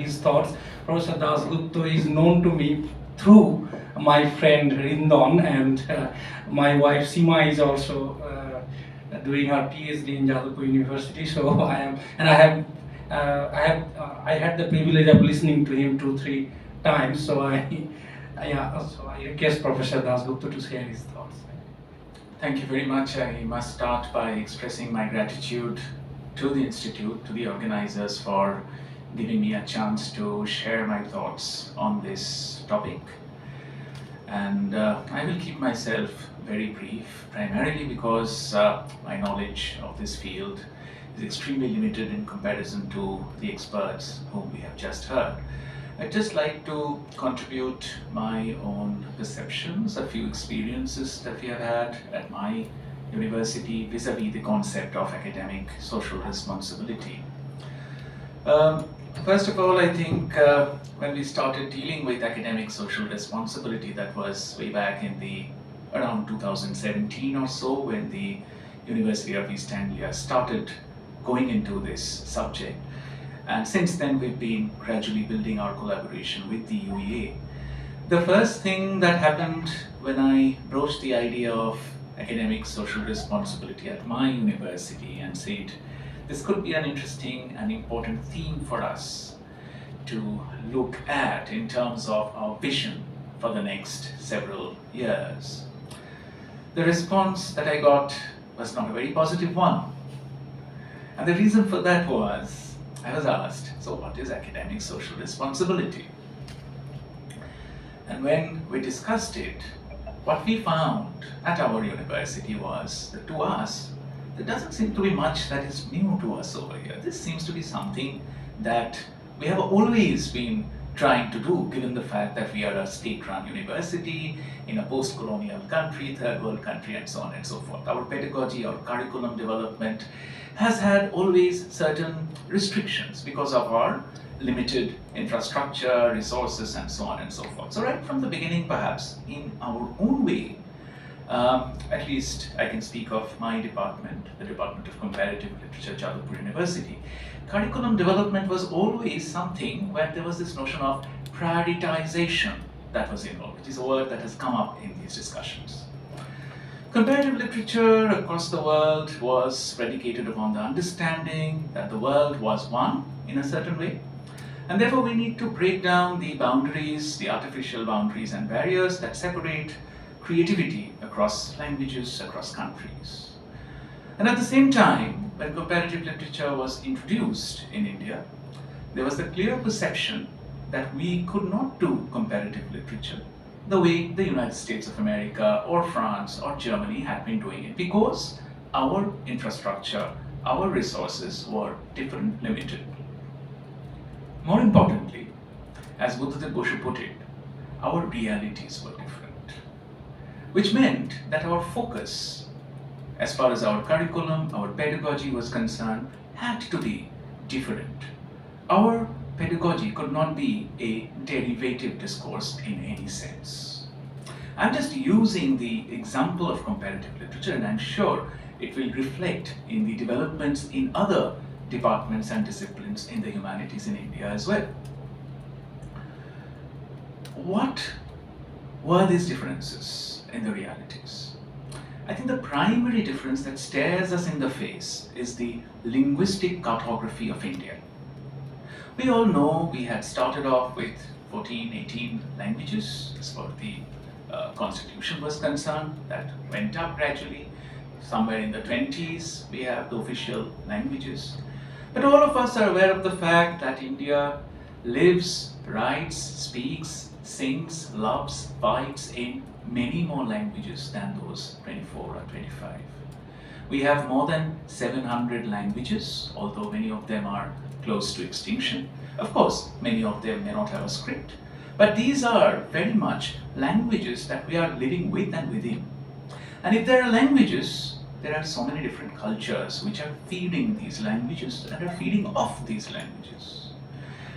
his thoughts. Professor Dasgupta is known to me through my friend Rindon, and my wife Sima is also doing her PhD in Jadavpur University. So I had the privilege of listening to him 2-3 times. So I request Professor Dasgupta to share his thoughts. Thank you very much. I must start by expressing my gratitude to the Institute, to the organizers for giving me a chance to share my thoughts on this topic. And I will keep myself very brief, primarily because my knowledge of this field is extremely limited in comparison to the experts whom we have just heard. I'd just like to contribute my own perceptions, a few experiences that we have had at my university vis-a-vis the concept of academic social responsibility. First of all, I think when we started dealing with academic social responsibility, that was way back in around 2017 or so, when the University of East Anglia started going into this subject. And since then, we've been gradually building our collaboration with the UEA. The first thing that happened when I broached the idea of academic social responsibility at my university and said, this could be an interesting and important theme for us to look at in terms of our vision for the next several years. The response that I got was not a very positive one. And the reason for that was, I was asked, so what is academic social responsibility? And when we discussed it, what we found at our university was that to us, there doesn't seem to be much that is new to us over here. This seems to be something that we have always been trying to do, given the fact that we are a state-run university in a post-colonial country, third world country, and so on and so forth. Our pedagogy, our curriculum development has had always certain restrictions because of our limited infrastructure, resources, and so on and so forth. So right from the beginning, perhaps, in our own way, at least I can speak of my department, the Department of Comparative Literature, Jadavpur University. Curriculum development was always something where there was this notion of prioritization that was involved, which is a word that has come up in these discussions. Comparative literature across the world was predicated upon the understanding that the world was one in a certain way, and therefore we need to break down the boundaries, the artificial boundaries and barriers that separate creativity across languages, across countries. And at the same time, when comparative literature was introduced in India, there was the clear perception that we could not do comparative literature the way the United States of America or France or Germany had been doing it, because our infrastructure, our resources were different, limited. More importantly, as Buddhadev Boshu put it, our realities were different, which meant that our focus, as far as our curriculum, our pedagogy was concerned, had to be different. Our pedagogy could not be a derivative discourse in any sense. I'm just using the example of comparative literature, and I'm sure it will reflect in the developments in other departments and disciplines in the humanities in India as well. What were these differences in the realities? I think the primary difference that stares us in the face is the linguistic cartography of India. We all know we had started off with 14, 18 languages as far as the constitution was concerned. That went up gradually. Somewhere in the 20s, we have the official languages. But all of us are aware of the fact that India lives, writes, speaks, sings, loves, fights in many more languages than those 24 or 25. We have more than 700 languages, although many of them are close to extinction. Of course, many of them may not have a script, but these are very much languages that we are living with and within. And if there are languages, there are so many different cultures which are feeding these languages and are feeding off these languages.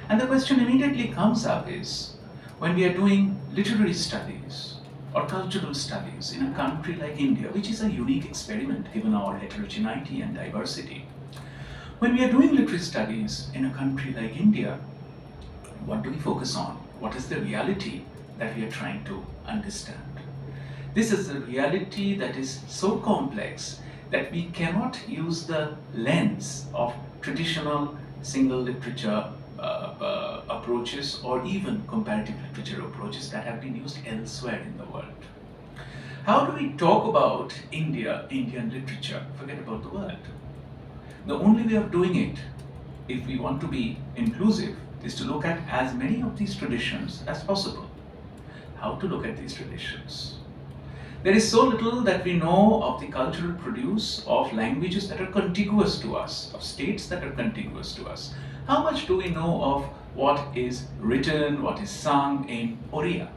And the question immediately comes up is, when we are doing literary studies or cultural studies in a country like India, which is a unique experiment given our heterogeneity and diversity, when we are doing literary studies in a country like India, What do we focus on? What is the reality that we are trying to understand? This is a reality that is so complex that we cannot use the lens of traditional single literature approaches or even comparative literature approaches that have been used elsewhere in the world. How do we talk about India, Indian literature? Forget about the world. The only way of doing it, if we want to be inclusive, is to look at as many of these traditions as possible. How to look at these traditions? There is so little that we know of the cultural produce of languages that are contiguous to us, of states that are contiguous to us. How much do we know of what is written, what is sung in Oriya,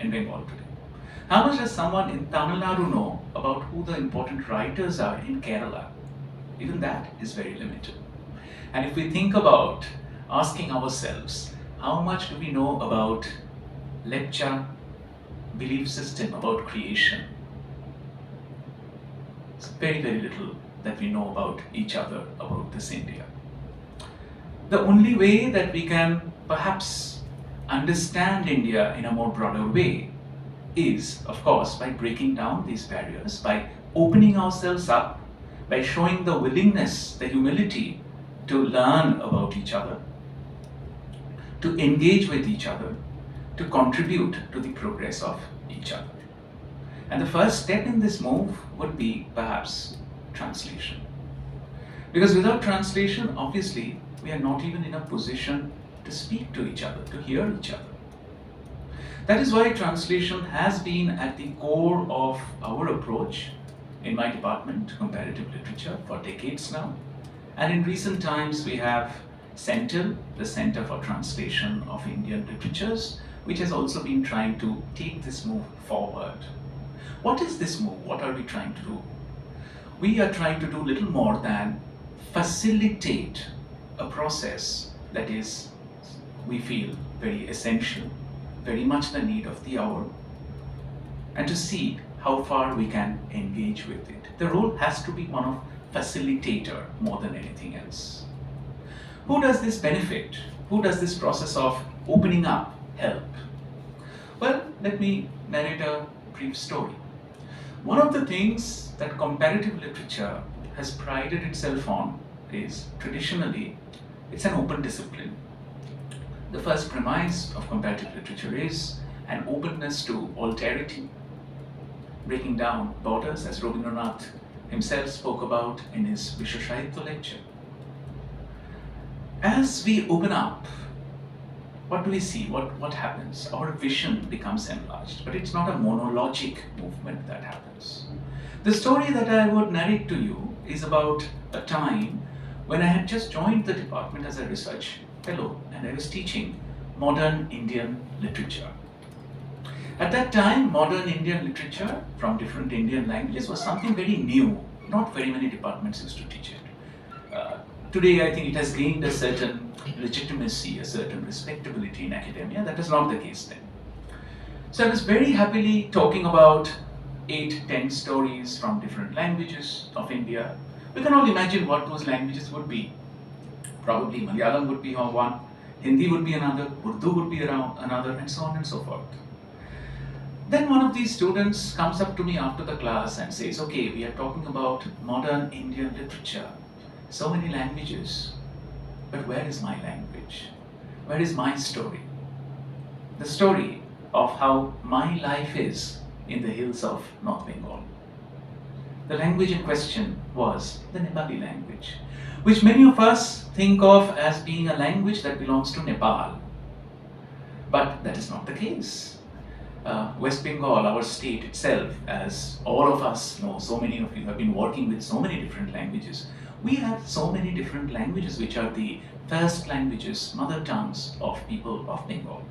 in Bengal today? How much does someone in Tamil Nadu know about who the important writers are in Kerala? Even that is very limited. And if we think about asking ourselves, how much do we know about Lepcha belief system about creation? It's very, very little that we know about each other, about this India. The only way that we can perhaps understand India in a more broader way is, of course, by breaking down these barriers, by opening ourselves up, by showing the willingness, the humility to learn about each other, to engage with each other, to contribute to the progress of each other. And the first step in this move would be perhaps translation. Because without translation, obviously, we are not even in a position to speak to each other, to hear each other. That is why translation has been at the core of our approach in my department, comparative literature, for decades now. And in recent times, we have Intelle, the Center for Translation of Indian Literatures, which has also been trying to take this move forward. What is this move? What are we trying to do? We are trying to do little more than facilitate a process that is, we feel, very essential, very much the need of the hour, and to see how far we can engage with it. The role has to be one of facilitator more than anything else. Who does this benefit? Who does this process of opening up help? Well, let me narrate a brief story. One of the things that comparative literature has prided itself on is, traditionally, it's an open discipline. The first premise of comparative literature is an openness to alterity, breaking down borders, as Rabindranath himself spoke about in his Vishwasahitya lecture. As we open up, what do we see? What happens? Our vision becomes enlarged, but it's not a monologic movement that happens. The story that I would narrate to you is about a time when I had just joined the department as a research fellow and I was teaching modern Indian literature. At that time, modern Indian literature from different Indian languages was something very new. Not very many departments used to teach it. Today, I think it has gained a certain legitimacy, a certain respectability in academia. That was not the case then. So I was very happily talking about 8-10 stories from different languages of India. We can all imagine what those languages would be. Probably Malayalam would be one, Hindi would be another, Urdu would be another, and so on and so forth. Then one of these students comes up to me after the class and says, okay, we are talking about modern Indian literature. So many languages, but where is my language? Where is my story? The story of how my life is in the hills of North Bengal. The language in question was the Nepali language, which many of us think of as being a language that belongs to Nepal. But that is not the case. West Bengal, our state itself, as all of us know, so many of you have been working with so many different languages. We have so many different languages which are the first languages, mother tongues of people of Bengal.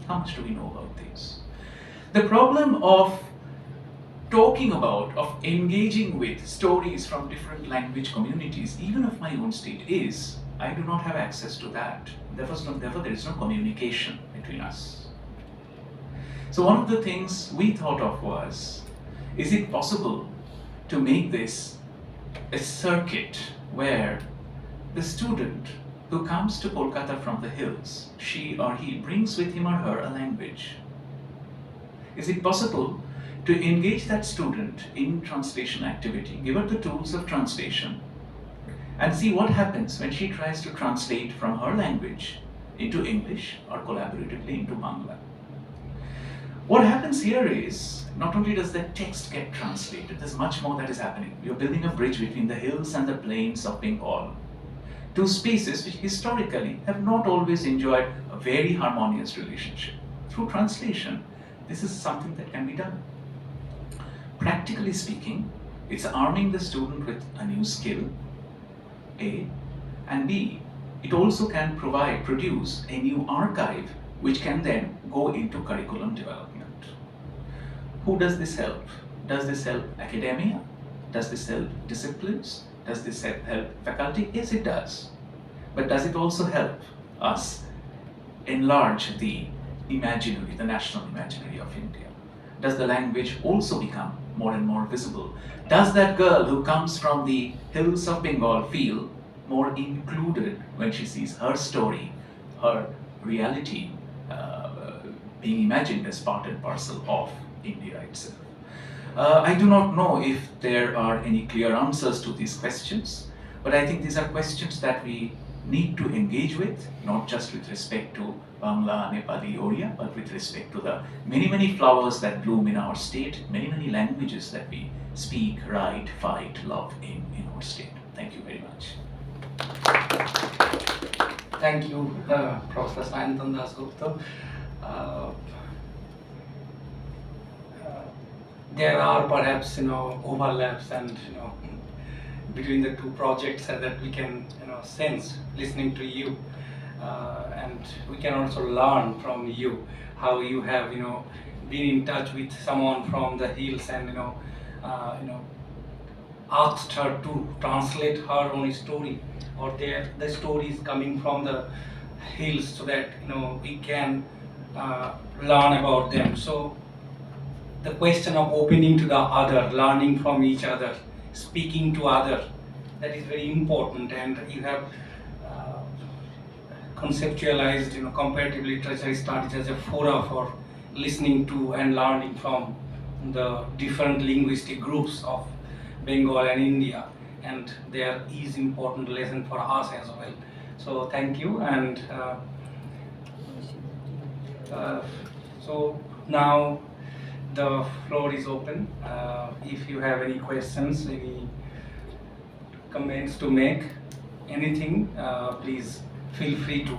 How much do we know about these? The problem of talking about, of engaging with stories from different language communities, even of my own state, is I do not have access to that. Therefore, there is no communication between us. So one of the things we thought of was, is it possible to make this a circuit where the student who comes to Kolkata from the hills, she or he brings with him or her a language. Is it possible to engage that student in translation activity, give her the tools of translation, and see what happens when she tries to translate from her language into English or collaboratively into Bangla? What happens here is, not only does the text get translated, there's much more that is happening. You're building a bridge between the hills and the plains of Bengal, two spaces which historically have not always enjoyed a very harmonious relationship. Through translation, this is something that can be done. Practically speaking, it's arming the student with a new skill, A, and B, it also can produce a new archive which can then go into curriculum development. Who does this help? Does this help academia? Does this help disciplines? Does this help faculty? Yes, it does. But does it also help us enlarge the imaginary, the national imaginary of India? Does the language also become more and more visible? Does that girl who comes from the hills of Bengal feel more included when she sees her story, her reality being imagined as part and parcel of India itself? I do not know if there are any clear answers to these questions, but I think these are questions that we need to engage with, not just with respect to Bangla, Nepali, Oriya, but with respect to the many, many flowers that bloom in our state, many, many languages that we speak, write, fight, love in our state. Thank you very much. Thank you, Professor Sayantan Dasgupta. There are perhaps overlaps and between the two projects that we can sense listening to you, and we can also learn from you how you have been in touch with someone from the hills and asked her to translate her own story, or the stories coming from the hills, so that we can learn about them. So the question of opening to the other, learning from each other, speaking to other, that is very important. And you have conceptualized comparative literature studies as a fora for listening to and learning from the different linguistic groups of Bengal and India, and there is important lesson for us as well. So thank you. And so now the floor is open. If you have any questions, any comments to make, anything, please feel free to.